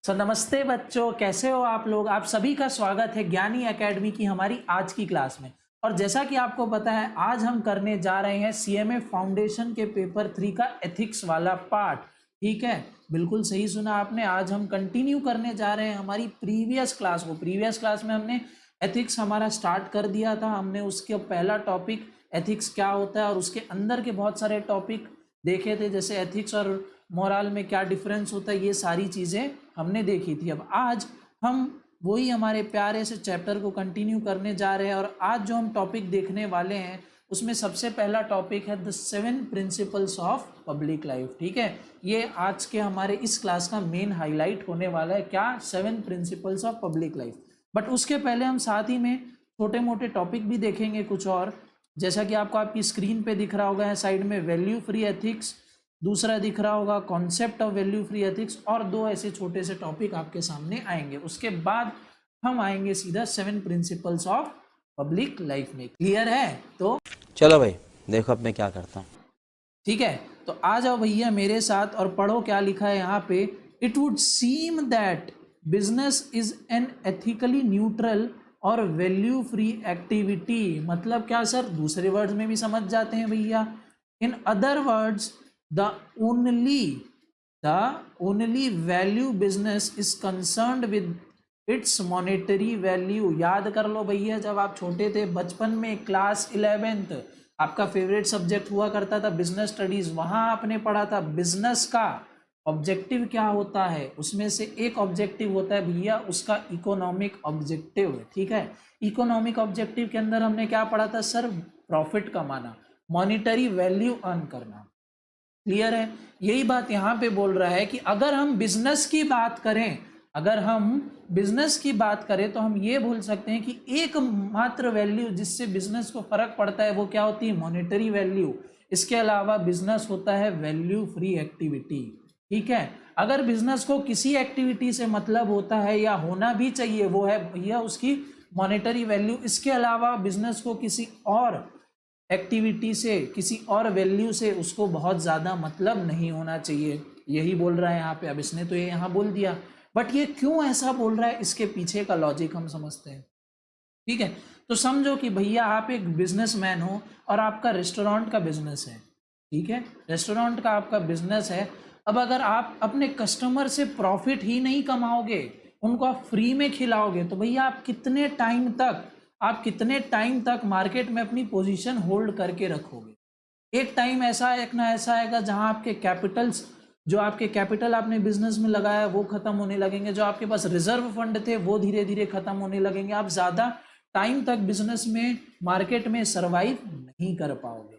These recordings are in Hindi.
नमस्ते बच्चों, कैसे हो आप लोग। आप सभी का स्वागत है ज्ञानी एकेडमी की हमारी आज की क्लास में। और जैसा कि आपको पता है, आज हम करने जा रहे हैं सीएमए फाउंडेशन के पेपर 3 का एथिक्स वाला पार्ट। ठीक है, बिल्कुल सही सुना आपने। आज हम कंटिन्यू करने जा रहे हैं हमारी प्रीवियस क्लास को। प्रीवियस क्लास में हमने एथिक्स हमारा स्टार्ट कर दिया था। हमने उसके पहला टॉपिक एथिक्स क्या होता है और उसके अंदर के बहुत सारे टॉपिक देखे थे, जैसे एथिक्स और मोरल में क्या डिफरेंस होता है, ये सारी चीज़ें हमने देखी थी। अब आज हम वही हमारे प्यारे से चैप्टर को कंटिन्यू करने जा रहे हैं और आज जो हम टॉपिक देखने वाले हैं उसमें सबसे पहला टॉपिक है the 7 principles of public life. ठीक है, ये आज के हमारे इस क्लास का मेन हाईलाइट होने वाला है। क्या? 7 principles of public life. But उसके पहले हम साथ ही में छोटे मोटे टॉपिक भी देखेंगे कुछ और, जैसा कि आपको आपकी स्क्रीन पे दिख रहा होगा साइड में वैल्यू फ्री एथिक्स, दूसरा दिख रहा होगा concept of value free ethics, और दो ऐसे छोटे से टॉपिक आपके सामने आएंगे। उसके बाद हम आएंगे सीधा 7 प्रिंसिपल्स ऑफ पब्लिक लाइफ में। क्लियर है? तो चलो भाई, देखो अब मैं क्या करता हूँ। ठीक है, तो आ जाओ भैया मेरे साथ और पढ़ो क्या लिखा है यहाँ पे। It would seem that business is an ethically neutral और वैल्यू फ्री एक्टिविटी। मतलब क्या सर? दूसरे वर्ड्स में भी समझ जाते हैं भैया। In other words, the only the only value business is concerned with its monetary value। याद कर लो भैया, जब आप छोटे थे बचपन में क्लास 11th आपका फेवरेट सब्जेक्ट हुआ करता था बिजनेस स्टडीज, वहां आपने पढ़ा था बिजनेस का ऑब्जेक्टिव क्या होता है। उसमें से एक ऑब्जेक्टिव होता है भैया उसका इकोनॉमिक ऑब्जेक्टिव। ठीक है, इकोनॉमिक ऑब्जेक्टिव के अंदर हमने क्या पढ़ा था सर? प्रॉफिट कमाना, मॉनिटरी वैल्यू अर्न करना। क्लियर है? यही बात यहाँ पे बोल रहा है कि अगर हम बिजनेस की बात करें, तो हम ये बोल सकते हैं कि एकमात्र वैल्यू जिससे बिजनेस को फर्क पड़ता है वो क्या होती है? Monetary value. इसके अलावा बिजनेस होता है वैल्यू फ्री एक्टिविटी। ठीक है, अगर बिजनेस को किसी एक्टिविटी से मतलब होता है या होना भी चाहिए, वो है भैया उसकी मॉनेटरी वैल्यू। इसके अलावा बिजनेस को किसी और एक्टिविटी से, किसी और वैल्यू से उसको बहुत ज़्यादा मतलब नहीं होना चाहिए। यही बोल रहा है यहाँ पे। अब इसने तो ये यहाँ बोल दिया, बट ये क्यों ऐसा बोल रहा है, इसके पीछे का लॉजिक हम समझते हैं। ठीक है, तो समझो कि भैया आप एक बिजनेसमैन हो और आपका रेस्टोरेंट का बिजनेस है। ठीक है, रेस्टोरेंट का आपका बिजनेस है। अब अगर आप अपने कस्टमर से प्रॉफिट ही नहीं कमाओगे, उनको आप फ्री में खिलाओगे, तो भैया आप कितने टाइम तक मार्केट में अपनी पोजीशन होल्ड करके रखोगे। एक टाइम ऐसा एक ना ऐसा आएगा जहां आपके कैपिटल आपने बिजनेस में लगाया वो खत्म होने लगेंगे, जो आपके पास रिजर्व फंड थे वो धीरे धीरे खत्म होने लगेंगे। आप ज्यादा टाइम तक बिजनेस में, मार्केट में सरवाइव नहीं कर पाओगे।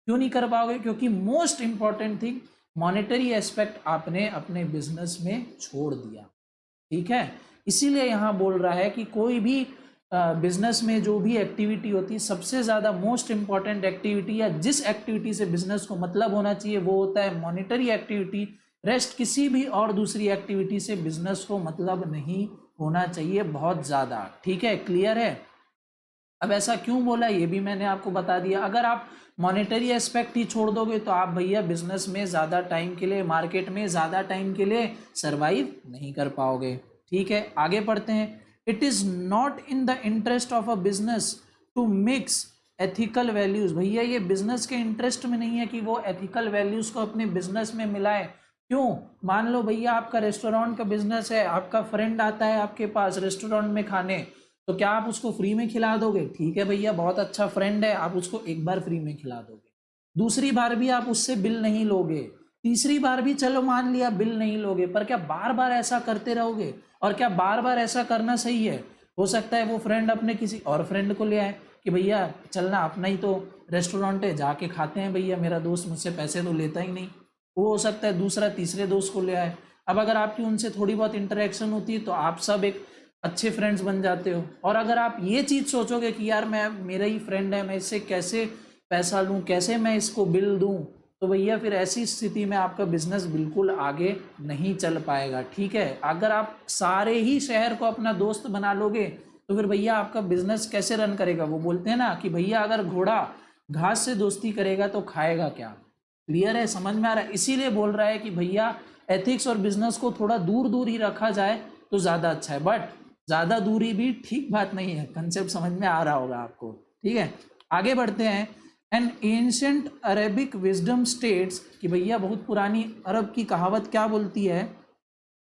क्यों नहीं कर पाओगे? क्योंकि most important thing, monetary aspect आपने अपने बिजनेस में छोड़ दिया। ठीक है, इसीलिए यहाँ बोल रहा है कि कोई भी बिजनेस में जो भी एक्टिविटी होती है, सबसे ज़्यादा मोस्ट इंपॉर्टेंट एक्टिविटी या जिस एक्टिविटी से बिजनेस को मतलब होना चाहिए वो होता है मॉनेटरी एक्टिविटी। रेस्ट किसी भी और दूसरी एक्टिविटी से बिजनेस को मतलब नहीं होना चाहिए बहुत ज़्यादा। ठीक है, क्लियर है? अब ऐसा क्यों बोला ये भी मैंने आपको बता दिया। अगर आप मॉनेटरी एस्पेक्ट ही छोड़ दोगे तो आप भैया बिजनेस में ज़्यादा टाइम के लिए, मार्केट में ज़्यादा टाइम के लिए सरवाइव नहीं कर पाओगे। ठीक है, आगे पढ़ते हैं। It is not in the interest of a business to mix ethical values. भैया ये बिजनेस के इंटरेस्ट में नहीं है कि वो एथिकल वैल्यूज़ को अपने बिजनेस में मिलाए। क्यों? मान लो भैया आपका रेस्टोरेंट का बिजनेस है, आपका फ्रेंड आता है आपके पास रेस्टोरेंट में खाने, तो क्या आप उसको फ्री में खिला दोगे? ठीक है भैया, बहुत अच्छा फ्रेंड है, आप उसको एक बार फ्री में खिला दोगे, दूसरी बार भी आप उससे बिल नहीं लोगे, तीसरी बार भी चलो मान लिया बिल नहीं लोगे, पर क्या बार बार ऐसा करते रहोगे? और क्या बार बार ऐसा करना सही है? हो सकता है वो फ्रेंड अपने किसी और फ्रेंड को ले आए कि भैया चलना, अपना ही तो रेस्टोरेंट है, जाके खाते हैं भैया, मेरा दोस्त मुझसे पैसे तो लेता ही नहीं। वो हो सकता है दूसरा तीसरे दोस्त को ले आए। अब अगर आपकी उनसे थोड़ी बहुत इंटरेक्शन होती है तो आप सब एक अच्छे फ्रेंड्स बन जाते हो। और अगर आप ये चीज़ सोचोगे कि यार मैं, मेरा ही फ्रेंड है, मैं इससे कैसे पैसा लूँ, कैसे मैं इसको बिल दूँ, तो भैया फिर ऐसी स्थिति में आपका बिजनेस बिल्कुल आगे नहीं चल पाएगा। ठीक है, अगर आप सारे ही शहर को अपना दोस्त बना लोगे तो फिर भैया आपका बिजनेस कैसे रन करेगा? वो बोलते हैं ना कि भैया अगर घोड़ा घास से दोस्ती करेगा तो खाएगा क्या। क्लियर है? समझ में आ रहा है? इसीलिए बोल रहा है कि भैया एथिक्स और बिजनेस को थोड़ा दूर दूर ही रखा जाए तो ज़्यादा अच्छा है, बट ज़्यादा दूरी भी ठीक बात नहीं है। कंसेप्ट समझ में आ रहा होगा आपको, ठीक है। आगे बढ़ते हैं। An ancient Arabic wisdom states कि भैया बहुत पुरानी अरब की कहावत क्या बोलती है,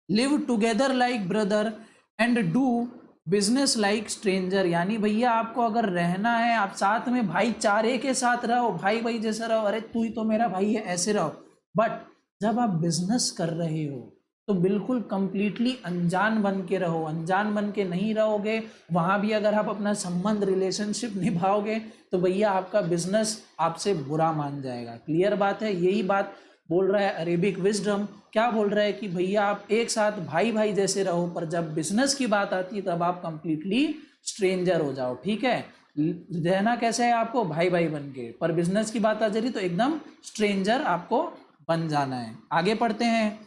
live together like brother and do business like stranger. यानी भैया आपको अगर रहना है, आप साथ में भाईचारे के साथ रहो, भाई भाई जैसा रहो, अरे तू ही तो मेरा भाई है, ऐसे रहो। बट जब आप बिजनेस कर रहे हो तो बिल्कुल कंप्लीटली अनजान बन के रहो। अनजान बन के नहीं रहोगे, वहाँ भी अगर आप अपना संबंध रिलेशनशिप निभाओगे तो भैया आपका बिजनेस आपसे बुरा मान जाएगा। क्लियर बात है, यही बात बोल रहा है अरेबिक विजडम। क्या बोल रहा है कि भैया आप एक साथ भाई भाई जैसे रहो, पर जब बिजनेस की बात आती है तब आप कंप्लीटली स्ट्रेंजर हो जाओ, ठीक है। रहना कैसे है आपको, भाई भाई बन के, पर बिजनेस की बात आ जा रही तो एकदम स्ट्रेंजर आपको बन जाना है। आगे पढ़ते हैं।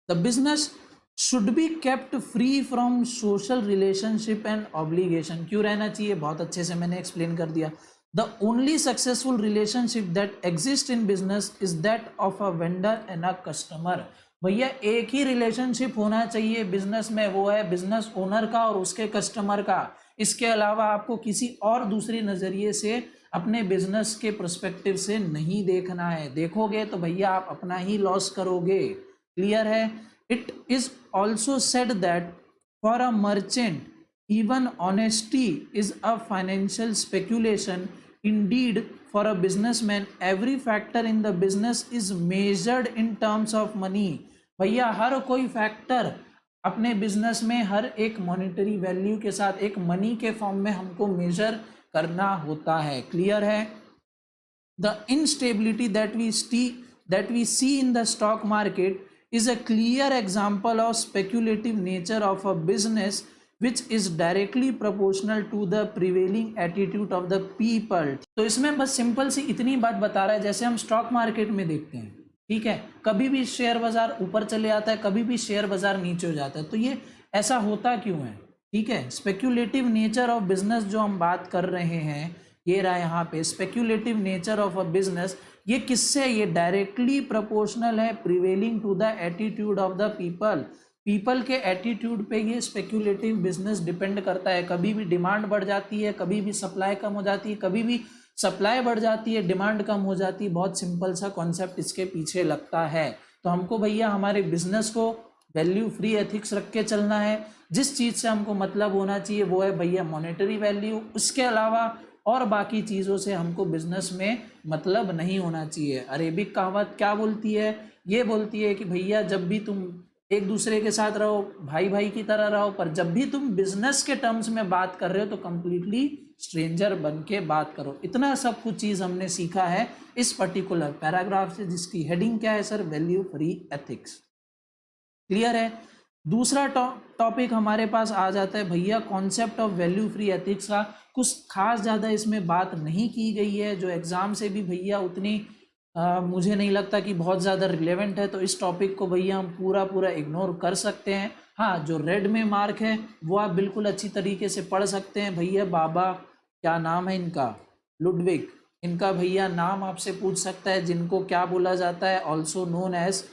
The business should be kept free from social relationship and obligation. क्यों रहना चाहिए, बहुत अच्छे से मैंने एक्सप्लेन कर दिया। The only successful relationship that exist in business is that of a vendor and a customer. भैया एक ही रिलेशनशिप होना चाहिए बिजनेस में, वो है बिजनेस ओनर का और उसके कस्टमर का। इसके अलावा आपको किसी और दूसरी नज़रिए से अपने बिजनेस के पर्सपेक्टिव से नहीं देखना है। देखोगे तो भैया आप अपना ही लॉस करोगे। क्लियर है। It is also said that for a merchant even honesty is a financial speculation. Indeed, for a businessman every factor in the business is measured in terms of money. भैया हर कोई फैक्टर अपने बिजनेस में हर एक मॉनेटरी वैल्यू के साथ एक मनी के फॉर्म में हमको मेजर करना होता है। क्लियर है। The instability that we see in the stock market is a clear example of speculative nature of a business which is directly proportional to the prevailing attitude of the people. तो इसमें बस सिंपल सी इतनी बात बता रहा है, जैसे हम स्टॉक मार्केट में देखते हैं, ठीक है, कभी भी शेयर बाजार ऊपर चले आता है, कभी भी शेयर बाजार नीचे हो जाता है। तो ये ऐसा होता क्यों है, ठीक है। स्पेक्यूलेटिव नेचर ऑफ बिजनेस जो हम बात कर रहे हैं, ये रहा यहाँ पे speculative nature of a business. ये किससे, ये डायरेक्टली प्रोपोर्शनल है prevailing to the attitude of the people के एटीट्यूड पे ये स्पेक्यूलेटिव बिजनेस डिपेंड करता है। कभी भी डिमांड बढ़ जाती है, कभी भी सप्लाई कम हो जाती है, कभी भी सप्लाई बढ़ जाती है, डिमांड कम हो जाती है। बहुत सिंपल सा कॉन्सेप्ट इसके पीछे लगता है। तो हमको भैया हमारे बिजनेस को वैल्यू फ्री एथिक्स रख के चलना है। जिस चीज़ से हमको मतलब होना चाहिए वो है भैया मॉनेटरी वैल्यू। उसके अलावा और बाकी चीज़ों से हमको बिजनेस में मतलब नहीं होना चाहिए। अरेबिक कहावत क्या बोलती है, ये बोलती है कि भैया जब भी तुम एक दूसरे के साथ रहो, भाई भाई की तरह रहो, पर जब भी तुम बिजनेस के टर्म्स में बात कर रहे हो तो कंप्लीटली स्ट्रेंजर बन के बात करो। इतना सब कुछ चीज़ हमने सीखा है इस पर्टिकुलर पैराग्राफ से, जिसकी हेडिंग क्या है sir, value free ethics. Clear है। दूसरा टॉपिक हमारे पास आ जाता है भैया concept of value free ethics का। कुछ खास ज़्यादा इसमें बात नहीं की गई है, जो एग्ज़ाम से भी भैया उतनी मुझे नहीं लगता कि बहुत ज़्यादा रिलेवेंट है। तो इस टॉपिक को भैया हम पूरा इग्नोर कर सकते हैं। हाँ, जो रेड में मार्क है वो आप बिल्कुल अच्छी तरीके से पढ़ सकते हैं। भैया बाबा, क्या नाम है इनका, लुडविग, इनका भैया नाम आपसे पूछ सकता है, जिनको क्या बोला जाता है, also known as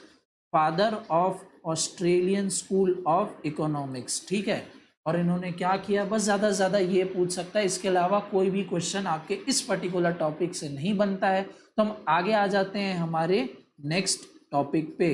father of Australian school of economics, ठीक है। और इन्होंने क्या किया, बस ज़्यादा से ज़्यादा ये पूछ सकता है। इसके अलावा कोई भी क्वेश्चन आपके इस पर्टिकुलर टॉपिक से नहीं बनता है। तो हम आगे आ जाते हैं हमारे नेक्स्ट टॉपिक पे।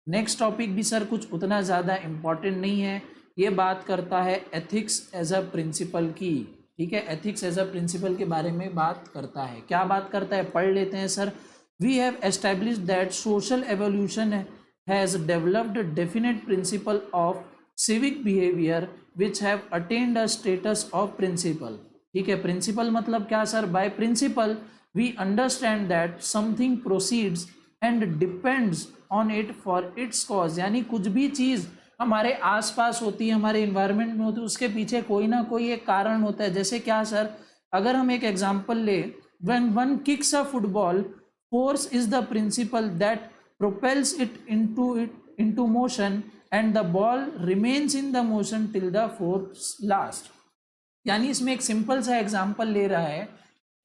नेक्स्ट टॉपिक भी सर कुछ उतना ज़्यादा इम्पॉर्टेंट नहीं है। ये बात करता है एथिक्स एज अ प्रिंसिपल की, ठीक है। एथिक्स एज अ प्रिंसिपल के बारे में बात करता है। क्या बात करता है, पढ़ लेते हैं sir. We have established that social evolution has developed definite principle of civic behavior which have attained a status of principle, ठीक है। प्रिंसिपल मतलब क्या sir, by principle we understand that something proceeds and depends on it for its cause। यानी कुछ भी चीज़ हमारे आसपास होती है, हमारे इन्वायरमेंट में होती है, उसके पीछे कोई ना कोई एक कारण होता है। जैसे क्या सर, अगर हम एक एग्जांपल ले, when one kicks a football, force is the principle that propels it into motion and the ball remains in the motion till the force last। यानी इसमें एक सिंपल सा एग्जांपल ले रहा है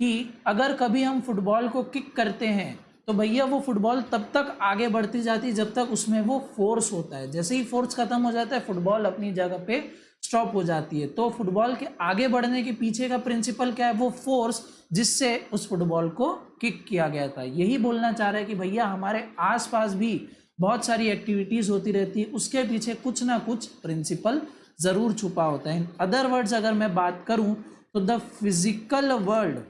कि अगर कभी हम फुटबॉल को किक करते हैं तो भैया वो फुटबॉल तब तक आगे बढ़ती जाती है जब तक उसमें वो फोर्स होता है। जैसे ही फोर्स खत्म हो जाता है फुटबॉल अपनी जगह पे स्टॉप हो जाती है। तो फुटबॉल के आगे बढ़ने के पीछे का प्रिंसिपल क्या है? वो फोर्स जिससे उस फुटबॉल को किक किया गया था। यही बोलना चाह रहा है कि भैया हमारे आसपास भी बहुत सारी एक्टिविटीज होती रहती है, उसके पीछे कुछ ना कुछ प्रिंसिपल जरूर छुपा होता है। इन अदर वर्ड्स अगर मैं बात करूं तो the physical world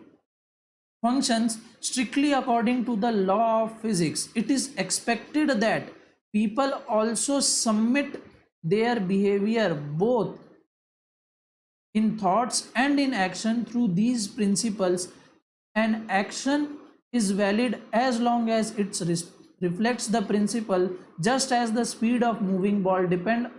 functions strictly according to the law of physics. It is expected that people also submit their behavior both in thoughts and in action through these principles. An action is valid as long as it reflects the principle, just as the speed of moving ball depend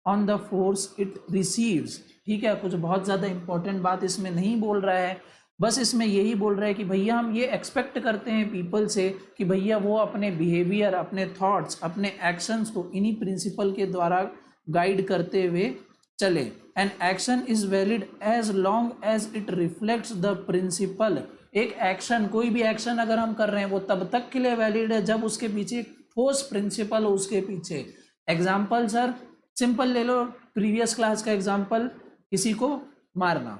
on the force it receives. ठीक है, कुछ बहुत ज़्यादा इंपॉर्टेंट बात इसमें नहीं बोल रहा है, बस इसमें यही बोल रहा है कि भैया हम ये एक्सपेक्ट करते हैं पीपल से कि भैया वो अपने बिहेवियर, अपने थॉट्स, अपने एक्शंस को इन्हीं प्रिंसिपल के द्वारा गाइड करते हुए चले। An action is valid as long as it reflects the principle. एक एक्शन, कोई भी एक्शन अगर हम कर रहे हैं वो तब तक के लिए वैलिड है जब उसके पीछे ठोस प्रिंसिपल हो उसके पीछे। एग्जाम्पल सर सिंपल ले लो, प्रीवियस क्लास का एग्जाम्पल, किसी को मारना,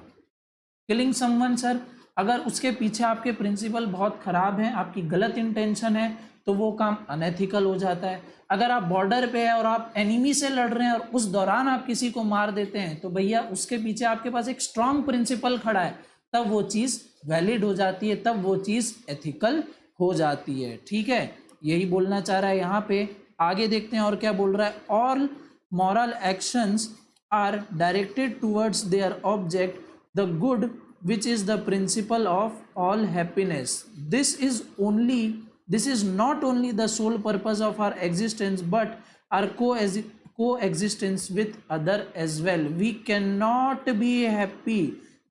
किलिंग समवन सर, अगर उसके पीछे आपके प्रिंसिपल बहुत खराब हैं, आपकी गलत इंटेंशन है, तो वो काम अनएथिकल हो जाता है। अगर आप बॉर्डर पे है और आप एनिमी से लड़ रहे हैं और उस दौरान आप किसी को मार देते हैं, तो भैया उसके पीछे आपके पास एक स्ट्रांग प्रिंसिपल खड़ा है, तब वो चीज़ वैलिड हो जाती है, तब वो चीज़ एथिकल हो जाती है। ठीक है, यही बोलना चाह रहा है यहाँ पे। आगे देखते हैं और क्या बोल रहा है। All moral actions are directed towards their object, the good, which is the principle of all happiness. This is not only the sole purpose of our existence, but our coexistence with other as well. We cannot be happy,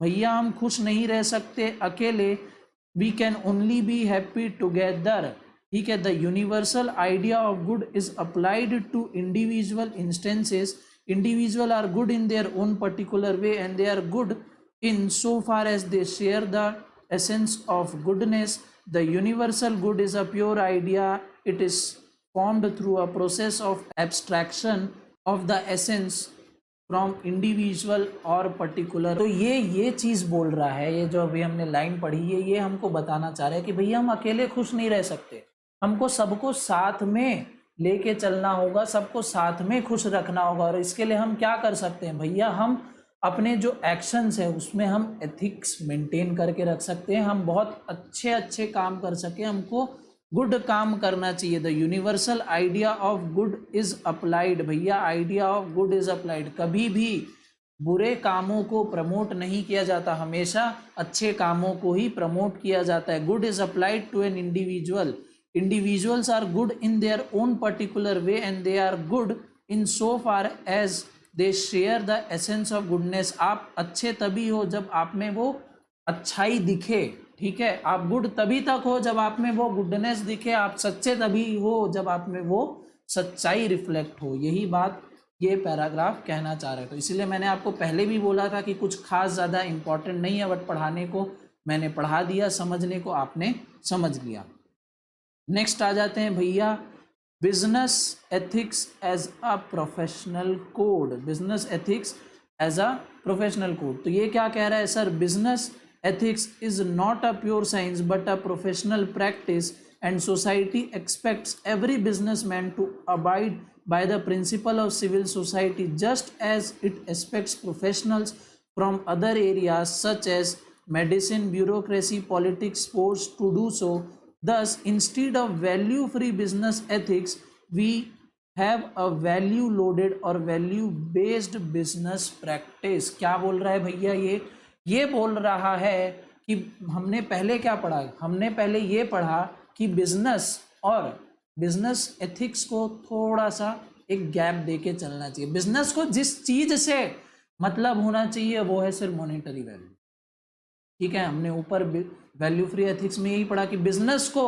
भैया हम खुश नहीं रह सकते अकेले, we can only be happy together. ठीक है, the universal idea of good is applied to individual instances. Individual are good in their own particular way and they are good in so far as they share the essence of goodness. The universal good is a pure idea. It is formed through a process of abstraction of the essence from individual और particular. तो ये चीज़ बोल रहा है, ये जो अभी हमने लाइन पढ़ी है, ये हमको बताना चाह रहा है कि भैया हम अकेले खुश नहीं रह सकते, हमको सबको साथ में लेके चलना होगा, सबको साथ में खुश रखना होगा। और इसके लिए हम क्या कर सकते हैं भैया, हम अपने जो एक्शंस है उसमें हम एथिक्स मेंटेन करके रख सकते हैं, हम बहुत अच्छे काम कर सके, हमको गुड काम करना चाहिए। The universal idea of good is applied, भैया idea of good is applied, कभी भी बुरे कामों को प्रमोट नहीं किया जाता, हमेशा अच्छे कामों को ही प्रमोट किया जाता है। Good is applied to an individual. Individuals are good in their own particular way and they are good in so far as they share the essence of goodness. आप अच्छे तभी हो जब आप में वो अच्छाई दिखे, ठीक है, आप गुड तभी तक हो जब आप में वो गुडनेस दिखे, आप सच्चे तभी हो जब आप में वो सच्चाई रिफ्लेक्ट हो। यही बात ये पैराग्राफ कहना चाह रहा है। तो इसीलिए मैंने आपको पहले भी बोला था कि कुछ खास ज़्यादा इंपॉर्टेंट नहीं है, बट पढ़ाने को मैंने पढ़ा दिया, समझने को आपने समझ लिया। नेक्स्ट आ जाते हैं भैया, business ethics as a professional code. Business ethics as a professional code. तो ये क्या कह रहा है sir, business ethics is not a pure science but a professional practice and society expects every businessman to abide by the principle of civil society just as it expects professionals from other areas such as medicine, bureaucracy, politics, sports to do so. Thus, instead of value-free business ethics, we have a value-loaded or value-based business practice. क्या बोल रहा है भैया, ये बोल रहा है कि हमने पहले क्या पढ़ा, हमने पहले ये पढ़ा कि बिजनेस और बिजनेस एथिक्स को थोड़ा सा एक गैप देके चलना चाहिए। बिजनेस को जिस चीज से मतलब होना चाहिए वो है सिर्फ मॉनेटरी वैल्यू, ठीक है। हमने ऊपर वैल्यू फ्री एथिक्स में यही पढ़ा कि बिजनेस को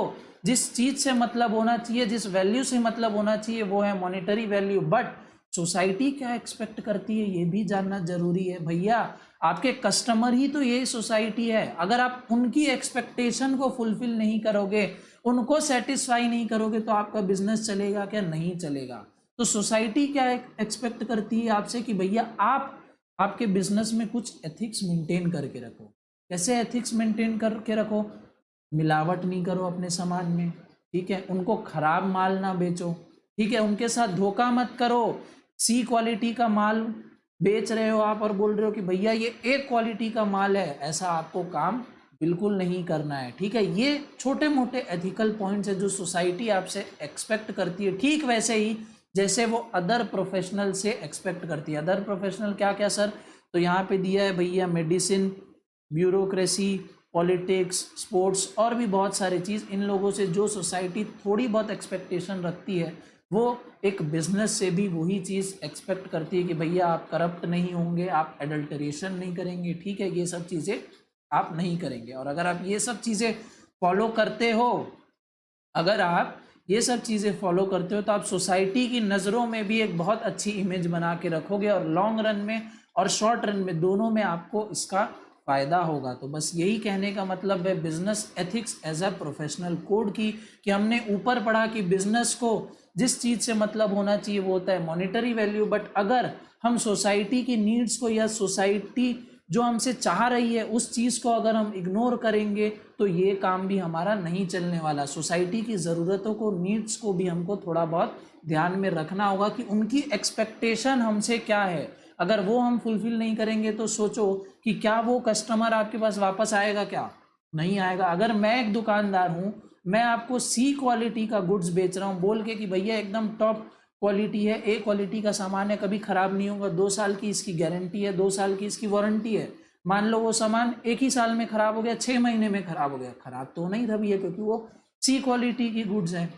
जिस चीज से मतलब होना चाहिए, जिस वैल्यू से मतलब होना चाहिए वो है मॉनेटरी वैल्यू। बट सोसाइटी क्या एक्सपेक्ट करती है ये भी जानना जरूरी है भैया। आपके कस्टमर ही तो ये सोसाइटी है, अगर आप उनकी एक्सपेक्टेशन को फुलफिल नहीं करोगे, उनको सेटिस्फाई नहीं करोगे तो आपका बिजनेस चलेगा क्या? नहीं चलेगा। तो सोसाइटी क्या एक्सपेक्ट करती है आपसे कि भैया आप आपके बिजनेस में कुछ एथिक्स मेंटेन करके रखो। कैसे एथिक्स मेंटेन करके रखो? मिलावट नहीं करो अपने सामान में, ठीक है, उनको खराब माल ना बेचो, ठीक है, उनके साथ धोखा मत करो। सी क्वालिटी का माल बेच रहे हो आप और बोल रहे हो कि भैया ये ए क्वालिटी का माल है, ऐसा आपको काम बिल्कुल नहीं करना है, ठीक है। ये छोटे मोटे एथिकल पॉइंट्स है जो सोसाइटी आपसे एक्सपेक्ट करती है, ठीक वैसे ही जैसे वो अदर प्रोफेशनल से एक्सपेक्ट करती है। अदर प्रोफेशनल क्या क्या सर? तो यहाँ पे दिया है भैया, मेडिसिन, ब्यूरोक्रेसी, पॉलिटिक्स, स्पोर्ट्स और भी बहुत सारी चीज़। इन लोगों से जो सोसाइटी थोड़ी बहुत एक्सपेक्टेशन रखती है वो एक बिजनेस से भी वही चीज़ एक्सपेक्ट करती है कि भैया आप करप्ट नहीं होंगे, आप एडल्टरेशन नहीं करेंगे, ठीक है, ये सब चीज़ें आप नहीं करेंगे। और अगर आप ये सब चीज़ें फॉलो करते हो, अगर आप ये सब चीज़ें फॉलो करते हो तो आप सोसाइटी की नज़रों में भी एक बहुत अच्छी इमेज बना के रखोगे और लॉन्ग रन में और शॉर्ट रन में दोनों में आपको इसका फ़ायदा होगा। तो बस यही कहने का मतलब है business ethics as a professional code की, कि हमने ऊपर पढ़ा कि बिजनेस को जिस चीज़ से मतलब होना चाहिए वो होता है मॉनेटरी वैल्यू, बट अगर हम सोसाइटी की नीड्स को या सोसाइटी जो हमसे चाह रही है उस चीज़ को अगर हम इग्नोर करेंगे तो ये काम भी हमारा नहीं चलने वाला। सोसाइटी की ज़रूरतों को, नीड्स को भी हमको थोड़ा बहुत ध्यान में रखना होगा कि उनकी एक्सपेक्टेशन हमसे क्या है। अगर वो हम फुलफिल नहीं करेंगे तो सोचो कि क्या वो कस्टमर आपके पास वापस आएगा? क्या नहीं आएगा। अगर मैं एक दुकानदार हूँ, मैं आपको सी क्वालिटी का गुड्स बेच रहा हूँ बोल के कि भैया एकदम टॉप क्वालिटी है, ए क्वालिटी का सामान है, कभी ख़राब नहीं होगा, 2 साल की इसकी गारंटी है, 2 साल की इसकी वारंटी है। मान लो वो सामान 1 ही साल में ख़राब हो गया, 6 महीने में ख़राब हो गया, ख़राब तो नहीं था भैया क्योंकि वो सी क्वालिटी की गुड्स हैं।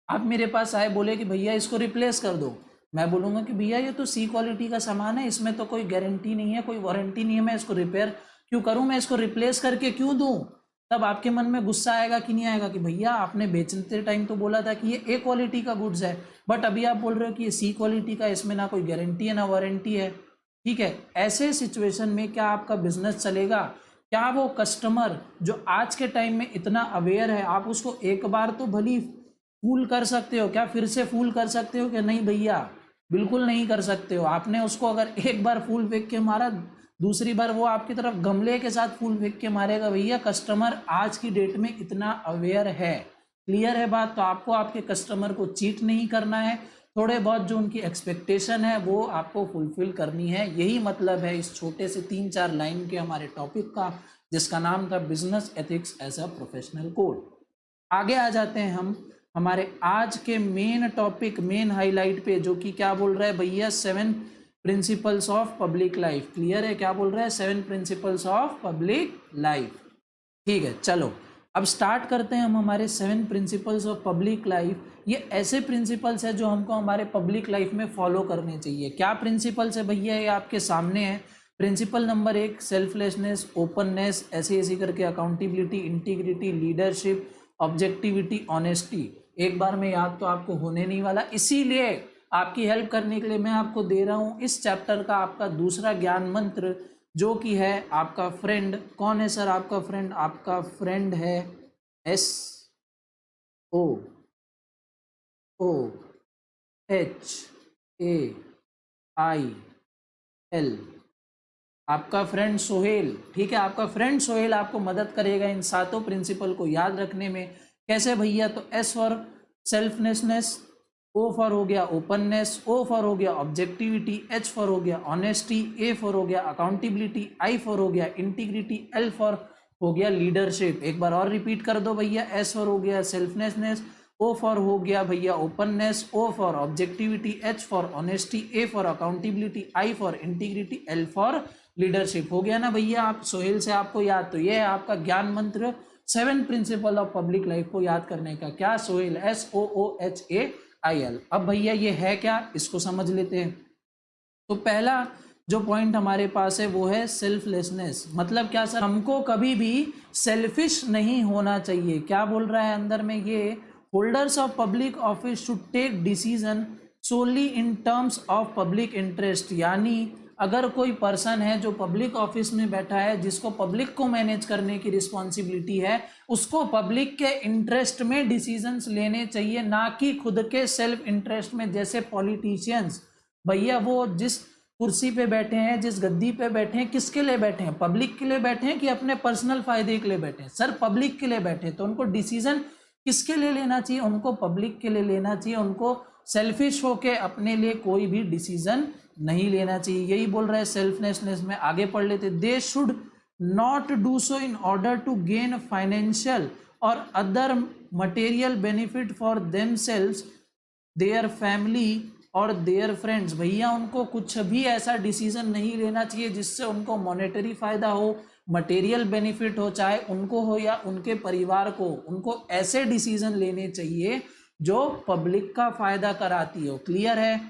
आप मेरे पास आए, बोले कि भैया इसको रिप्लेस कर दो, मैं बोलूँगा कि भैया ये तो सी क्वालिटी का सामान है, इसमें तो कोई गारंटी नहीं है, कोई वारंटी नहीं है, मैं इसको रिपेयर क्यों करूँ, मैं इसको रिप्लेस करके क्यों दूँ? तब आपके मन में गुस्सा आएगा कि नहीं आएगा कि भैया आपने बेचते टाइम तो बोला था कि ये ए क्वालिटी का गुड्स है, बट अभी आप बोल रहे हो कि ये सी क्वालिटी का, इसमें ना कोई गारंटी है ना वारंटी है, ठीक है। ऐसे सिचुएशन में क्या आपका बिजनेस चलेगा? क्या वो कस्टमर जो आज के टाइम में इतना अवेयर है, आप उसको एक बार तो भली फूल कर सकते हो क्या? फिर से फूल कर सकते हो क्या? नहीं भैया, बिल्कुल नहीं कर सकते हो। आपने उसको अगर एक बार फूल फेंक के मारा, दूसरी बार वो आपकी तरफ गमले के साथ फूल फेंक के मारेगा। भैया कस्टमर आज की डेट में इतना अवेयर है, क्लियर है बात? तो आपको आपके कस्टमर को चीट नहीं करना है, थोड़े बहुत जो उनकी एक्सपेक्टेशन है वो आपको फुलफिल करनी है। यही मतलब है इस छोटे से 3-4 लाइन के हमारे टॉपिक का, जिसका नाम था business ethics as a professional code. आगे आ जाते हैं हम हमारे आज के मेन टॉपिक, मेन हाईलाइट पे, जो कि क्या बोल रहा है भैया? 7 principles of public life. Clear है क्या बोल रहा है? 7 प्रिंसिपल्स ऑफ पब्लिक लाइफ। ठीक है, चलो अब स्टार्ट करते हैं हम हमारे 7 प्रिंसिपल्स ऑफ पब्लिक लाइफ। ये ऐसे प्रिंसिपल्स है जो हमको हमारे पब्लिक लाइफ में फॉलो करने चाहिए। क्या प्रिंसिपल्स है भैया? ये आपके सामने है। प्रिंसिपल नंबर 1 सेल्फलेसनेस, ओपननेस, ऐसे ऐसे करके accountability, integrity, leadership, objectivity, honesty. एक बार में याद तो आपको होने नहीं वाला, इसीलिए आपकी हेल्प करने के लिए मैं आपको दे रहा हूँ इस चैप्टर का आपका दूसरा ज्ञान मंत्र, जो कि है आपका फ्रेंड। कौन है सर आपका फ्रेंड? आपका फ्रेंड है SOHAIL, आपका फ्रेंड सोहेल। ठीक है, आपका फ्रेंड सोहेल आपको मदद करेगा इन 7 प्रिंसिपल को याद रखने में। कैसे भैया? तो S फॉर सेल्फनेसनेस, O फॉर हो गया ओपननेस, O फॉर हो गया ऑब्जेक्टिविटी, H फॉर हो गया ऑनेस्टी, A फॉर हो गया अकाउंटेबिलिटी, I फॉर हो गया इंटीग्रिटी, L फॉर हो गया लीडरशिप। एक बार और रिपीट कर दो भैया। S फॉर हो गया सेल्फनेसनेस, O फॉर हो गया भैया openness, O for objectivity, H for honesty, A for accountability, I for integrity, L for leadership. हो गया ना भैया? आप सोहेल से आपको याद, तो ये है आपका ज्ञान मंत्र 7 प्रिंसिपल ऑफ पब्लिक लाइफ को याद करने का। क्या? सोहेल, SOOHAIL। अब भैया ये है क्या, इसको समझ लेते हैं। तो पहला जो पॉइंट हमारे पास है वो है सेल्फलेसनेस। मतलब क्या सर? हमको कभी भी सेल्फिश नहीं होना चाहिए। क्या बोल रहा है अंदर में ये? Holders of public office should take decision solely in terms of public interest. यानी अगर कोई पर्सन है जो पब्लिक ऑफिस में बैठा है, जिसको पब्लिक को मैनेज करने की रिस्पॉन्सिबिलिटी है, उसको पब्लिक के इंटरेस्ट में डिसीजंस लेने चाहिए, ना कि खुद के सेल्फ इंटरेस्ट में। जैसे पॉलिटिशियंस, भैया वो जिस कुर्सी पे बैठे हैं, जिस गद्दी पे बैठे हैं, किसके लिए बैठे हैं? पब्लिक के लिए बैठे हैं कि अपने पर्सनल फायदे के लिए बैठे हैं? सर पब्लिक के लिए बैठे हैं, तो उनको डिसीजन किसके लिए लेना चाहिए? उनको पब्लिक के लिए लेना चाहिए। उनको सेल्फिश होके अपने लिए कोई भी डिसीजन नहीं लेना चाहिए। यही बोल रहे हैं सेल्फनेसनेस में। आगे पढ़ लेते, they should not do so in order to gain financial or other material benefit for themselves, their family or their friends. भैया उनको कुछ भी ऐसा डिसीजन नहीं लेना चाहिए जिससे उनको मॉनेटरी फायदा हो, मटेरियल बेनिफिट हो, चाहे उनको हो या उनके परिवार को। उनको ऐसे डिसीजन लेने चाहिए जो पब्लिक का फायदा कराती हो। क्लियर है?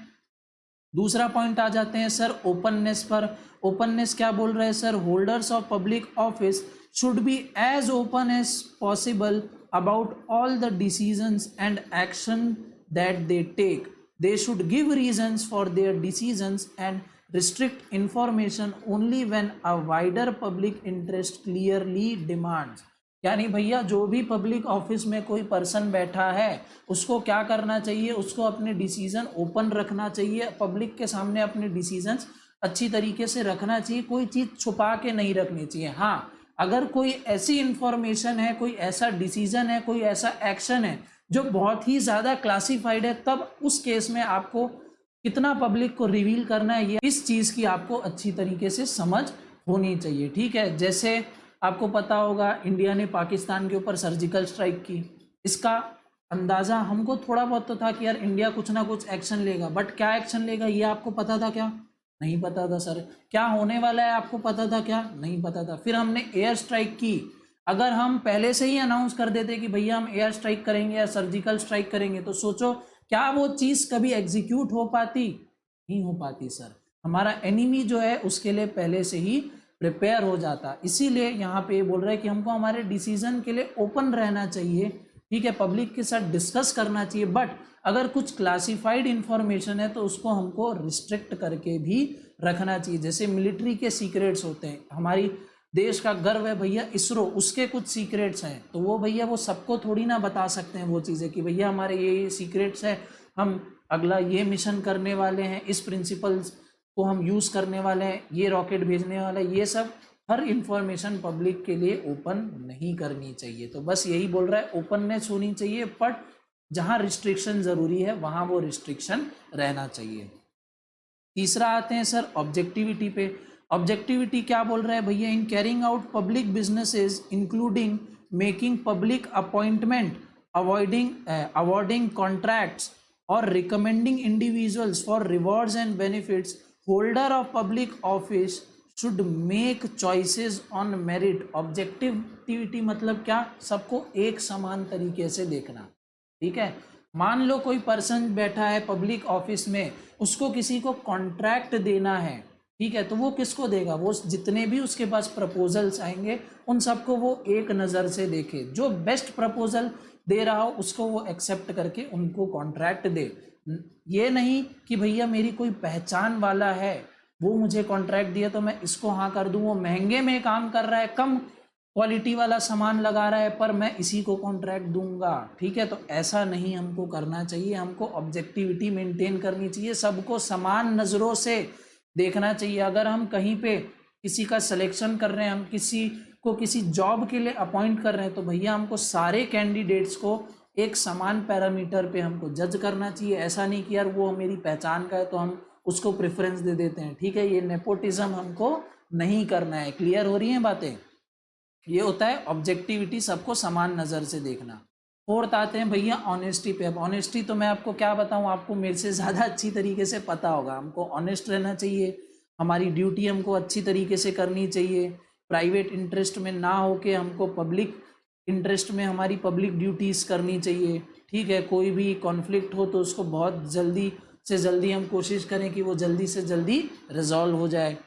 दूसरा पॉइंट आ जाते हैं सर ओपननेस पर। ओपननेस क्या बोल रहे हैं sir? Holders of public office should be as open as possible about all the decisions and action that they take. They should give reasons for their decisions and restrict information only when a wider public interest clearly demands। यानी भैया जो भी पब्लिक ऑफिस में कोई पर्सन बैठा है, उसको क्या करना चाहिए? उसको अपने डिसीजन ओपन रखना चाहिए, पब्लिक के सामने अपने डिसीजंस अच्छी तरीके से रखना चाहिए, कोई चीज़ छुपा के नहीं रखनी चाहिए। हाँ, अगर कोई ऐसी इंफॉर्मेशन है, कोई ऐसा डिसीजन है, कोई ऐसा एक्शन है जो बहुत ही ज़्यादा क्लासिफाइड है, तब उस केस में आपको कितना पब्लिक को रिवील करना है, ये इस चीज़ की आपको अच्छी तरीके से समझ होनी चाहिए। ठीक है, जैसे आपको पता होगा इंडिया ने पाकिस्तान के ऊपर सर्जिकल स्ट्राइक की। इसका अंदाज़ा हमको थोड़ा बहुत तो था कि यार इंडिया कुछ ना कुछ एक्शन लेगा, बट क्या एक्शन लेगा ये आपको पता था क्या? नहीं पता था सर। क्या होने वाला है आपको पता था क्या? नहीं पता था। फिर हमने एयर स्ट्राइक की। अगर हम पहले से ही अनाउंस कर देते कि भैया हम एयर स्ट्राइक करेंगे या सर्जिकल स्ट्राइक करेंगे, तो सोचो क्या वो चीज़ कभी एग्जीक्यूट हो पाती? नहीं हो पाती सर। हमारा एनिमी जो है उसके लिए पहले से ही प्रिपेयर हो जाता। इसीलिए यहाँ पे बोल रहे हैं कि हमको हमारे डिसीजन के लिए ओपन रहना चाहिए। ठीक है, पब्लिक के साथ डिस्कस करना चाहिए, बट अगर कुछ क्लासिफाइड इंफॉर्मेशन है तो उसको हमको रिस्ट्रिक्ट करके भी रखना चाहिए। जैसे मिलिट्री के सीक्रेट्स होते हैं, हमारी देश का गर्व है भैया इसरो, उसके कुछ सीक्रेट्स हैं, तो वो भैया वो सबको थोड़ी ना बता सकते हैं वो चीज़ें कि भैया हमारे ये सीक्रेट्स है, हम अगला ये मिशन करने वाले हैं, इस प्रिंसिपल्स को हम यूज़ करने वाले हैं, ये रॉकेट भेजने वाले हैं। ये सब हर इंफॉर्मेशन पब्लिक के लिए ओपन नहीं करनी चाहिए। तो बस यही बोल रहा है, ओपननेस होनी चाहिए, बट जहाँ रिस्ट्रिक्शन ज़रूरी है वहाँ वो रिस्ट्रिक्शन रहना चाहिए। तीसरा आते हैं सर ऑब्जेक्टिविटी पे। ऑब्जेक्टिविटी क्या बोल रहा है भैया? In carrying out public businesses including making public appointment, awarding contracts or recommending individuals for rewards and benefits, holder of public office should make choices on merit. Objectivity मतलब क्या? सबको एक समान तरीके से देखना। ठीक है, मान लो कोई पर्सन बैठा है पब्लिक ऑफिस में, उसको किसी को कॉन्ट्रैक्ट देना है। ठीक है, तो वो किसको देगा? वो जितने भी उसके पास प्रपोजल्स आएंगे उन सबको वो एक नज़र से देखे, जो बेस्ट प्रपोजल दे रहा हो उसको वो एक्सेप्ट करके उनको कॉन्ट्रैक्ट दे। ये नहीं कि भैया मेरी कोई पहचान वाला है, वो मुझे कॉन्ट्रैक्ट दिया तो मैं इसको हाँ कर दूँ, वो महंगे में काम कर रहा है, कम क्वालिटी वाला सामान लगा रहा है, पर मैं इसी को कॉन्ट्रैक्ट दूंगा। ठीक है, तो ऐसा नहीं हमको करना चाहिए। हमको ऑब्जेक्टिविटी मेंटेन करनी चाहिए, सबको समान नज़रों से देखना चाहिए। अगर हम कहीं पे किसी का सिलेक्शन कर रहे हैं, हम किसी को किसी जॉब के लिए अपॉइंट कर रहे हैं, तो भैया हमको सारे कैंडिडेट्स को एक समान पैरामीटर पे हमको जज करना चाहिए। ऐसा नहीं कि यार वो मेरी पहचान का है तो हम उसको प्रेफरेंस दे देते हैं। ठीक है, ये नेपोटिज्म हमको नहीं करना है। क्लियर हो रही हैं बातें? ये होता है ऑब्जेक्टिविटी, सबको समान नज़र से देखना। फोर्थ आते हैं भैया ऑनेस्टी पे। अब ऑनेस्टी तो मैं आपको क्या बताऊं, आपको मेरे से ज़्यादा अच्छी तरीके से पता होगा। हमको ऑनेस्ट रहना चाहिए, हमारी ड्यूटी हमको अच्छी तरीके से करनी चाहिए, प्राइवेट इंटरेस्ट में ना होके हमको पब्लिक इंटरेस्ट में हमारी पब्लिक ड्यूटीज़ करनी चाहिए। ठीक है, कोई भी कॉन्फ्लिक्ट हो तो उसको बहुत जल्दी से जल्दी हम कोशिश करें कि वो जल्दी से जल्दी रिजॉल्व हो जाए।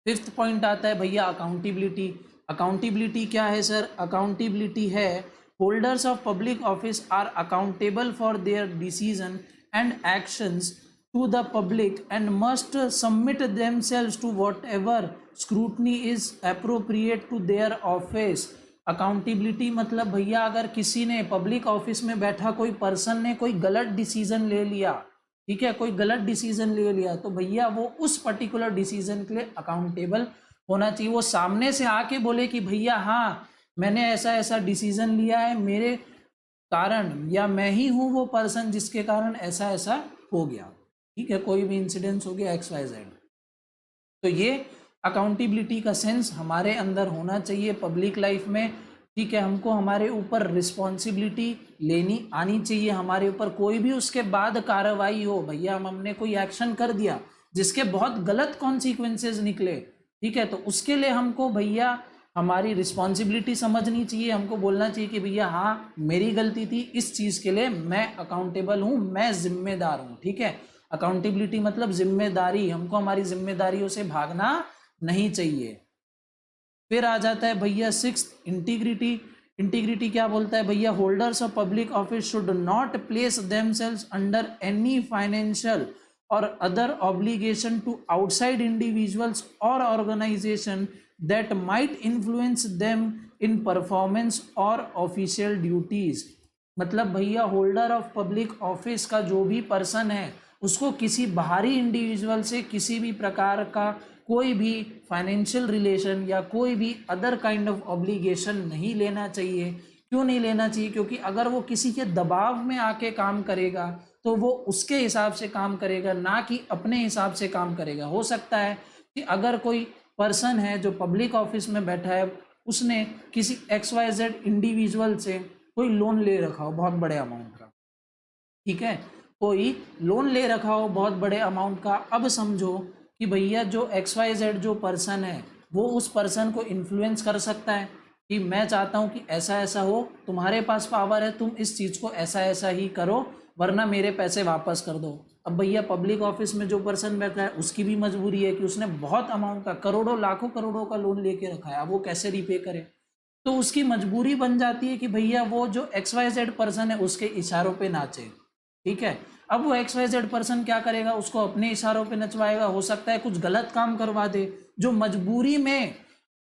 फिफ्थ पॉइंट आता है भैया अकाउंटेबिलिटी। अकाउंटेबिलिटी क्या है सर? अकाउंटेबिलिटी है holders of public office are accountable for their decision and actions to the public and must submit themselves to whatever scrutiny is appropriate to their office. Accountability मतलब भैया अगर किसी ने पब्लिक ऑफिस में बैठा कोई पर्सन ने कोई गलत डिसीजन ले लिया, ठीक है, कोई गलत डिसीजन ले लिया, तो भैया वो उस पर्टिकुलर डिसीजन के लिए अकाउंटेबल होना चाहिए। वो सामने से आके बोले कि भैया हाँ मैंने ऐसा ऐसा डिसीजन लिया है, मेरे कारण या मैं ही हूँ वो पर्सन जिसके कारण ऐसा ऐसा हो गया, ठीक है, कोई भी इंसिडेंस हो गया XYZ। तो ये अकाउंटेबिलिटी का सेंस हमारे अंदर होना चाहिए पब्लिक लाइफ में, ठीक है। हमको हमारे ऊपर रिस्पॉन्सिबिलिटी लेनी आनी चाहिए, हमारे ऊपर कोई भी उसके बाद कार्रवाई हो, भैया हमने कोई एक्शन कर दिया जिसके बहुत गलत कॉन्सिक्वेंसेज निकले, ठीक है, तो उसके लिए हमको भैया हमारी रिस्पॉन्सिबिलिटी समझनी चाहिए, हमको बोलना चाहिए कि भैया हाँ मेरी गलती थी, इस चीज़ के लिए मैं अकाउंटेबल हूँ, मैं जिम्मेदार हूँ, ठीक है। अकाउंटेबिलिटी मतलब जिम्मेदारी, हमको हमारी जिम्मेदारियों से भागना नहीं चाहिए। फिर आ जाता है भैया 6th इंटीग्रिटी। इंटीग्रिटी क्या बोलता है भैया, holders of public office should not place themselves under any financial or other obligation to outside individuals or organisation that might influence them in performance और official duties। मतलब भैया होल्डर ऑफ पब्लिक ऑफिस का जो भी पर्सन है उसको किसी बाहरी इंडिविजुअल से किसी भी प्रकार का कोई भी फाइनेंशियल रिलेशन या कोई भी अदर काइंड ऑफ ऑब्लिगेशन नहीं लेना चाहिए। क्यों नहीं लेना चाहिए? क्योंकि अगर वो किसी के दबाव में आके काम करेगा तो वो उसके हिसाब से काम करेगा, ना कि अपने हिसाब से काम करेगा। हो सकता है कि अगर कोई पर्सन है जो पब्लिक ऑफिस में बैठा है, उसने किसी XYZ इंडिविजुअल से कोई लोन ले रखा हो बहुत बड़े अमाउंट का, ठीक है, कोई लोन ले रखा हो बहुत बड़े अमाउंट का। अब समझो कि भैया जो XYZ जो पर्सन है वो उस पर्सन को इन्फ्लुएंस कर सकता है कि मैं चाहता हूँ कि ऐसा ऐसा हो, तुम्हारे पास पावर है, तुम इस चीज़ को ऐसा ऐसा ही करो वरना मेरे पैसे वापस कर दो। अब भैया पब्लिक ऑफिस में जो पर्सन बैठा है उसकी भी मजबूरी है कि उसने बहुत अमाउंट का, करोड़ों लाखों करोड़ों का लोन लेके रखा है, अब वो कैसे रिपे करे। तो उसकी मजबूरी बन जाती है कि भैया वो जो XYZ पर्सन है उसके इशारों पे नाचे, ठीक है। अब वो XYZ पर्सन क्या करेगा, उसको अपने इशारों पे नचवाएगा, हो सकता है कुछ गलत काम करवा दे जो मजबूरी में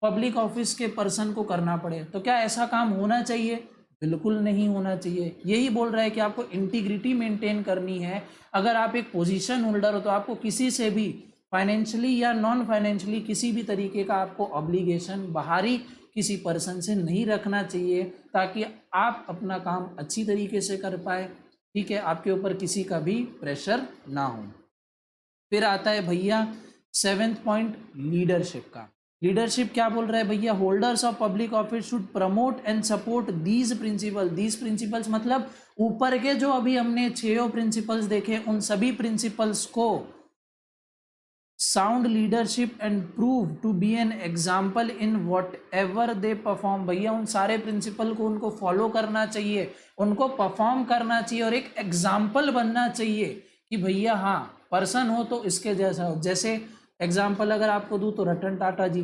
पब्लिक ऑफिस के पर्सन को करना पड़े। तो क्या ऐसा काम होना चाहिए? बिल्कुल नहीं होना चाहिए। यही बोल रहा है कि आपको इंटीग्रिटी मेंटेन करनी है। अगर आप एक पोजीशन होल्डर हो तो आपको किसी से भी फाइनेंशियली या नॉन फाइनेंशियली किसी भी तरीके का आपको ऑब्लिगेशन बाहरी किसी पर्सन से नहीं रखना चाहिए, ताकि आप अपना काम अच्छी तरीके से कर पाए, ठीक है, आपके ऊपर किसी का भी प्रेशर ना हो। फिर आता है भैया 7th पॉइंट लीडरशिप का। लीडरशिप क्या बोल रहा है भैया, holders of public office should promote and support these principle. These principles मतलब ऊपर के जो अभी हमने 6 प्रिंसिपल्स देखे उन सभी प्रिंसिपल्स को sound leadership and prove to be an example in whatever they perform. भैया उन सारे प्रिंसिपल को उनको फॉलो करना चाहिए, उनको परफॉर्म करना चाहिए और एक एग्जाम्पल बनना चाहिए कि भैया हाँ पर्सन हो तो इसके जैसा हो। जैसे एग्जाम्पल अगर आपको दूँ तो रतन टाटा जी,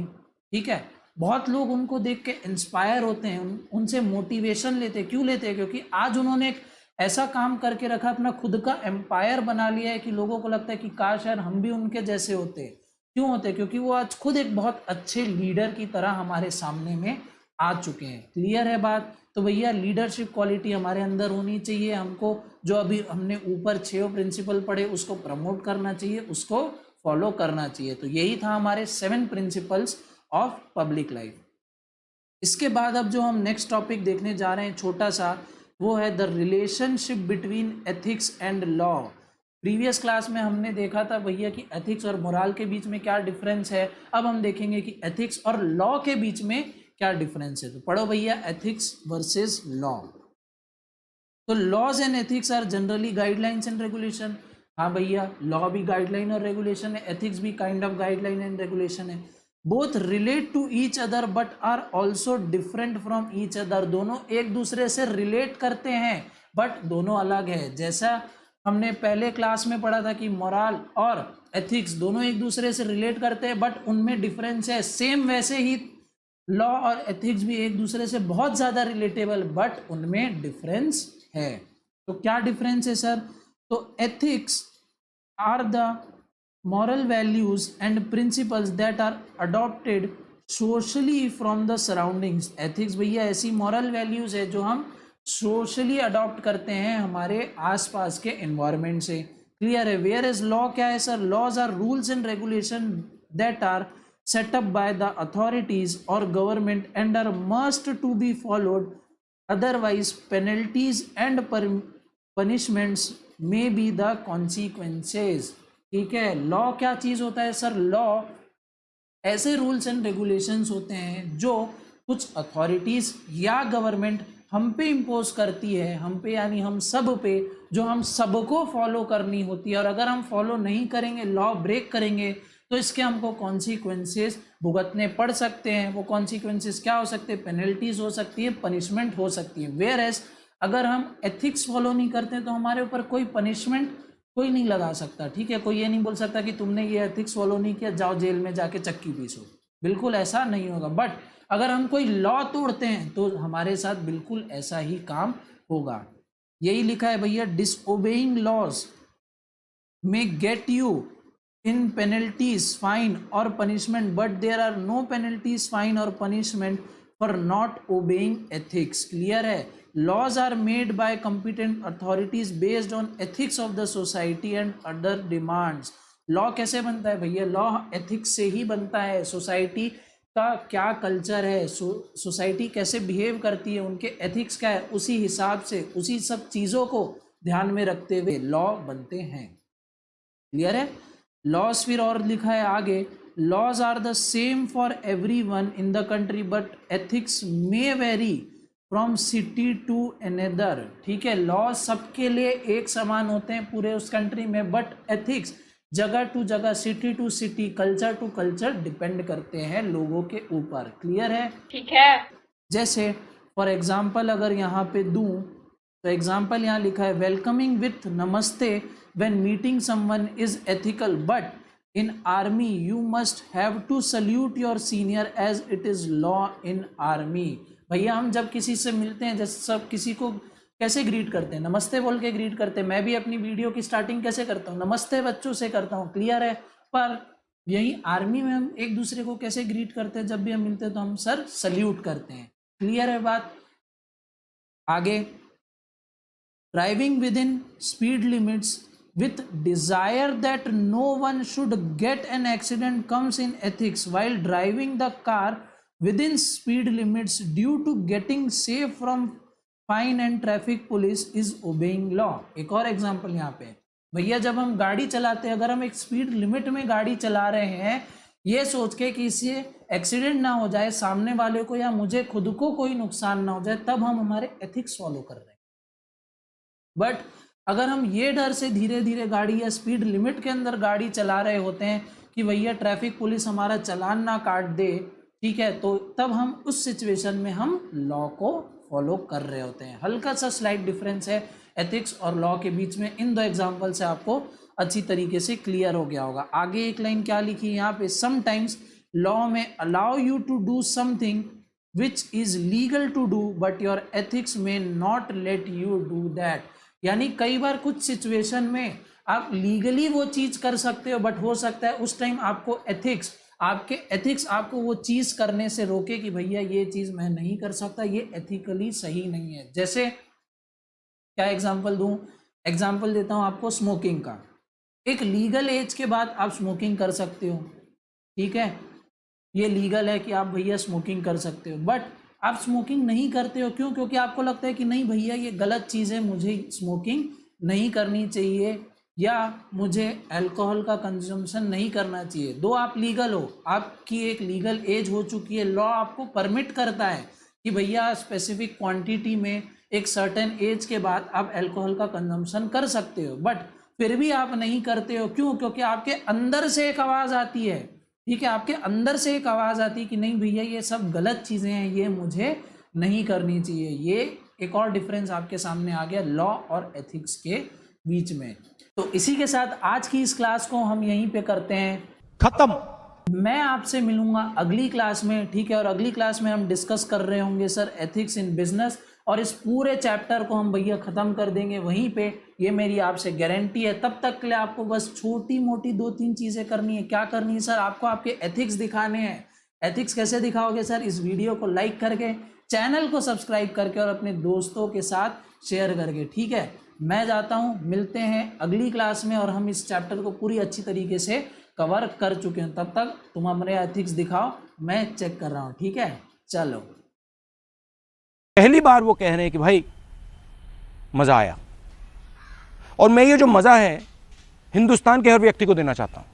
ठीक है, बहुत लोग उनको देख के इंस्पायर होते हैं, उनसे मोटिवेशन लेते हैं। क्यों लेते हैं? क्योंकि आज उन्होंने एक ऐसा काम करके रखा, अपना खुद का एम्पायर बना लिया है कि लोगों को लगता है कि काश यार हम भी उनके जैसे होते। क्यों होते? क्योंकि वो आज खुद एक बहुत अच्छे लीडर की तरह हमारे सामने में आ चुके हैं। क्लियर है बात? तो भैया लीडरशिप क्वालिटी हमारे अंदर होनी चाहिए। हमको जो अभी हमने ऊपर 6 प्रिंसिपल पढ़े उसको प्रमोट करना चाहिए, उसको फॉलो करना चाहिए। तो यही था हमारे 7 प्रिंसिपल्स ऑफ पब्लिक लाइफ। इसके बाद अब जो हम नेक्स्ट टॉपिक देखने जा रहे हैं छोटा सा, वो है the relationship between ethics and law. Previous class में हमने देखा था भैया कि एथिक्स और मोरल के बीच में क्या डिफरेंस है। अब हम देखेंगे कि एथिक्स और लॉ के बीच में क्या डिफरेंस है। तो पढ़ो भैया, एथिक्स वर्सेस लॉ। तो laws and ethics are generally guidelines and regulation. हाँ भैया, लॉ भी गाइडलाइन और रेगुलेशन है, एथिक्स भी kind of guideline and regulation है। Both relate to each other but are also different from each other. दोनों एक दूसरे से रिलेट करते हैं बट दोनों अलग है। जैसा हमने पहले क्लास में पढ़ा था कि मोरल और एथिक्स दोनों एक दूसरे से रिलेट करते हैं बट उनमें डिफरेंस है, सेम वैसे ही लॉ और एथिक्स भी एक दूसरे से बहुत ज़्यादा रिलेटेबल बट उनमें डिफरेंस है। तो क्या डिफरेंस है सर? तो ethics are the moral values and principles that are adopted socially from the surroundings. ethics भैया ऐसी moral values है जो हम socially adopt करते हैं हमारे आसपास के environment से. क्लियर है. वेयर इज लॉ क्या है sir? Laws are rules and regulation that are set up by the authorities or government and are must to be followed, otherwise penalties and punishments may be the consequences. ठीक है. लॉ क्या चीज होता है सर? लॉ ऐसे रूल्स एंड रेगुलेशंस होते हैं जो कुछ अथॉरिटीज या गवर्नमेंट हम पे इम्पोज करती है, हम पे यानी हम सब पे, जो हम सबको फॉलो करनी होती है, और अगर हम फॉलो नहीं करेंगे, लॉ ब्रेक करेंगे, तो इसके हमको कॉन्सिक्वेंसेस भुगतने पड़ सकते हैं. वो कॉन्सिक्वेंसेस क्या हो सकते हैं? पेनल्टीज हो सकती है, पनिशमेंट हो सकती है. वेयर एज अगर हम एथिक्स फॉलो नहीं करते हैं तो हमारे ऊपर कोई पनिशमेंट कोई नहीं लगा सकता. ठीक है. कोई ये नहीं बोल सकता कि तुमने ये एथिक्स फॉलो नहीं किया, जाओ जेल में जाके चक्की पीसो. बिल्कुल ऐसा नहीं होगा. बट अगर हम कोई लॉ तोड़ते हैं तो हमारे साथ बिल्कुल ऐसा ही काम होगा. यही लिखा है भैया, डिसओबेइंग लॉज में get you in penalties, fine or punishment, but there are no penalties, fine or punishment for not obeying ethics. Clear है. Laws are made by competent authorities based on ethics of the society and other demands. Law कैसे बनता है भैया? Law ethics से ही बनता है. सोसाइटी का क्या कल्चर है, सोसाइटी कैसे बिहेव करती है, उनके एथिक्स क्या है, उसी हिसाब से उसी सब चीज़ों को ध्यान में रखते हुए लॉ बनते हैं. क्लियर है. लॉज फिर और लिखा है आगे, laws are the same for everyone in the country but ethics may vary from city to another. ठीक है. लॉज सबके लिए एक समान होते हैं पूरे उस कंट्री में, बट एथिक्स जगह टू जगह, city to city, culture to culture depend करते हैं लोगों के ऊपर. क्लियर है. ठीक है. जैसे फॉर एग्जाम्पल अगर यहाँ पे दूं तो एग्जाम्पल यहाँ लिखा है, वेलकमिंग विथ नमस्ते when meeting someone is ethical, but in army you must have to salute your senior as it is law in army. भैया हम जब किसी से मिलते हैं, जैसे सब किसी को कैसे ग्रीट करते हैं? नमस्ते बोल के ग्रीट करते हैं. मैं भी अपनी वीडियो की स्टार्टिंग कैसे करता हूँ? नमस्ते बच्चों से करता हूँ. क्लियर है. पर यही आर्मी में हम एक दूसरे को कैसे ग्रीट करते हैं? जब भी हम मिलते हैं तो हम सर सल्यूट करते हैं. क्लियर है बात. आगे, driving with in speed limits with desire that no one should get an accident comes in ethics, while driving the car within speed limits due to getting safe from fine and traffic police is obeying law. एक और एग्जांपल यहाँ पे भैया, जब हम गाड़ी चलाते हैं, अगर हम एक स्पीड लिमिट में गाड़ी चला रहे हैं ये सोच के कि इससे एक्सीडेंट ना हो जाए, सामने वाले को या मुझे खुद को कोई नुकसान ना हो जाए, तब हम हमारे एथिक्स फॉलो कर रहे हैं. बट अगर हम ये डर से धीरे धीरे गाड़ी या स्पीड लिमिट के अंदर गाड़ी चला रहे होते हैं कि भैया ट्रैफिक पुलिस हमारा चालान ना काट दे, ठीक है, तो तब हम उस सिचुएशन में हम लॉ को फॉलो कर रहे होते हैं. हल्का सा स्लाइट डिफरेंस है एथिक्स और लॉ के बीच में. इन दो एग्जांपल से आपको अच्छी तरीके से क्लियर हो गया होगा. आगे एक लाइन क्या लिखी है यहाँ पे, समटाइम्स लॉ में allow you to do something which is legal to do but your ethics में not let you do that. यानी कई बार कुछ सिचुएशन में आप लीगली वो चीज़ कर सकते हो, बट हो सकता है उस टाइम आपको आपके एथिक्स आपको वो चीज़ करने से रोके कि भैया ये चीज़ मैं नहीं कर सकता, ये एथिकली सही नहीं है. जैसे क्या एग्जांपल दूं? एग्जांपल देता हूं आपको स्मोकिंग का. एक लीगल एज के बाद आप स्मोकिंग कर सकते हो. ठीक है, ये लीगल है कि आप भैया स्मोकिंग कर सकते हो, बट आप स्मोकिंग नहीं करते हो. क्यों? क्योंकि आपको लगता है कि नहीं भैया ये गलत चीज़ है, मुझे स्मोकिंग नहीं करनी चाहिए, या मुझे अल्कोहल का कंजम्पशन नहीं करना चाहिए. दो आप लीगल हो, आपकी एक लीगल एज हो चुकी है, लॉ आपको परमिट करता है कि भैया स्पेसिफिक क्वांटिटी में एक सर्टेन एज के बाद आप अल्कोहल का कंजम्पशन कर सकते हो, बट फिर भी आप नहीं करते हो. क्यों? क्योंकि आपके अंदर से एक आवाज़ आती है. ठीक है, आपके अंदर से एक आवाज़ आती है कि नहीं भैया ये सब गलत चीज़ें हैं, ये मुझे नहीं करनी चाहिए. ये एक और डिफरेंस आपके सामने आ गया लॉ और एथिक्स के बीच में. तो इसी के साथ आज की इस क्लास को हम यहीं पे करते हैं खत्म. मैं आपसे मिलूंगा अगली क्लास में. ठीक है, और अगली क्लास में हम डिस्कस कर रहे होंगे सर एथिक्स इन बिजनेस. और इस पूरे चैप्टर को हम भैया ख़त्म कर देंगे वहीं पे, ये मेरी आपसे गारंटी है। तब तक के लिए आपको बस छोटी मोटी 2-3 चीज़ें करनी है। क्या करनी है सर? आपको आपके एथिक्स दिखाने हैं। एथिक्स कैसे दिखाओगे सर? इस वीडियो को लाइक करके, चैनल को सब्सक्राइब करके और अपने दोस्तों के साथ शेयर करके, ठीक है। मैं जाता हूँ, मिलते हैं अगली क्लास में और हम इस चैप्टर को पूरी अच्छी तरीके से कवर कर चुके हैं। तब तक तुम अपने एथिक्स दिखाओ, मैं चेक कर रहा हूँ, ठीक है। चलो, पहली बार वो कह रहे हैं कि भाई मजा आया, और मैं ये जो मजा है हिंदुस्तान के हर व्यक्ति को देना चाहता हूं।